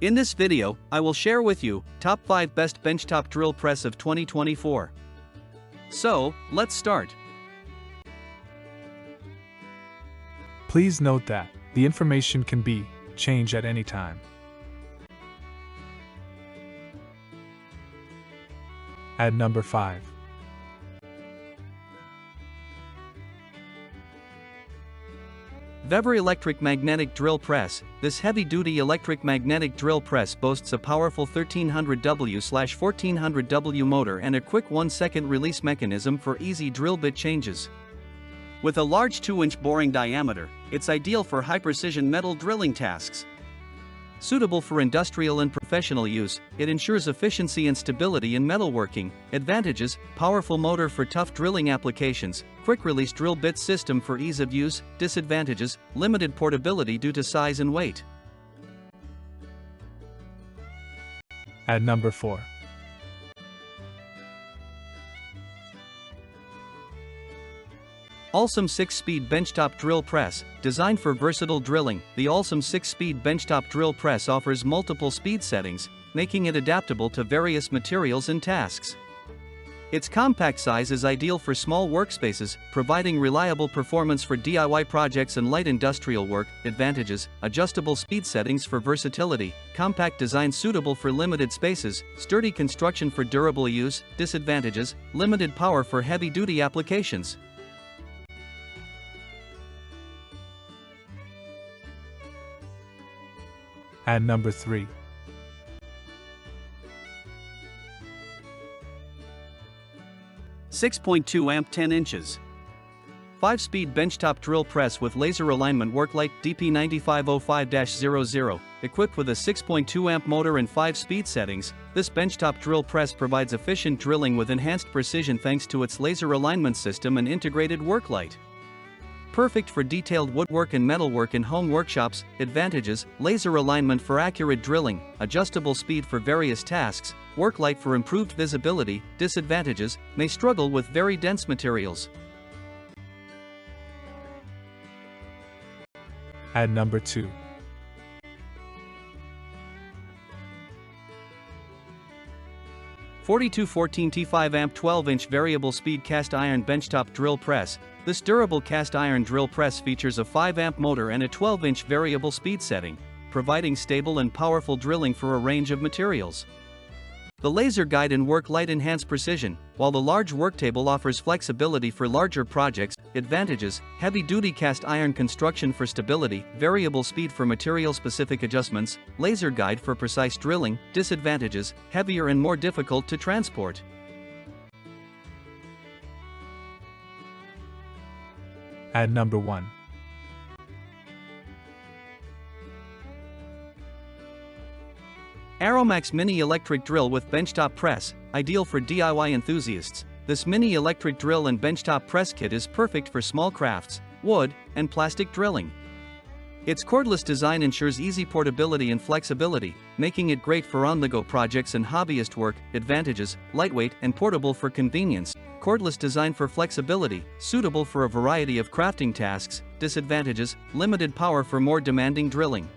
In this video, I will share with you top 5 best benchtop drill press of 2024. So, let's start. Please note that the information can be changed at any time. At number 5. VEVOR Electric Magnetic Drill Press. This heavy-duty electric magnetic drill press boasts a powerful 1300W/1400W motor and a quick 1-second release mechanism for easy drill bit changes. With a large 2-inch boring diameter, it's ideal for high-precision metal drilling tasks. Suitable for industrial and professional use, it ensures efficiency and stability in metalworking. Advantages: powerful motor for tough drilling applications, quick-release drill bit system for ease of use. Disadvantages: limited portability due to size and weight. At number 4. ALLSOME 6-Speed Benchtop Drill Press. Designed for versatile drilling, the ALLSOME 6-Speed Benchtop Drill Press offers multiple speed settings, making it adaptable to various materials and tasks. Its compact size is ideal for small workspaces, providing reliable performance for DIY projects and light industrial work. Advantages: adjustable speed settings for versatility, compact design suitable for limited spaces, sturdy construction for durable use. Disadvantages: limited power for heavy-duty applications. At number 3. .2 amp 10 inches. 5-speed benchtop drill press with laser alignment worklight DP9505-00. Equipped with a 6.2 amp motor and 5 speed settings, this benchtop drill press provides efficient drilling with enhanced precision thanks to its laser alignment system and integrated worklight. Perfect for detailed woodwork and metalwork in home workshops. Advantages: laser alignment for accurate drilling, adjustable speed for various tasks, worklight for improved visibility. Disadvantages: may struggle with very dense materials. At number 2. .4214 T5 amp 12-inch variable speed cast iron benchtop drill press. This durable cast iron drill press features a 5 amp motor and a 12-inch variable speed setting, providing stable and powerful drilling for a range of materials. The laser guide and work light enhance precision, while the large worktable offers flexibility for larger projects. Advantages: heavy-duty cast iron construction for stability, variable speed for material-specific adjustments, laser guide for precise drilling. Disadvantages: heavier and more difficult to transport. At number 1. ARROWMAX Mini Electric Drill with Benchtop Press, ideal for DIY enthusiasts. This mini electric drill and benchtop press kit is perfect for small crafts, wood, and plastic drilling. Its cordless design ensures easy portability and flexibility, making it great for on-the-go projects and hobbyist work. Advantages: lightweight and portable for convenience. Cordless design for flexibility, suitable for a variety of crafting tasks. Disadvantages: limited power for more demanding drilling.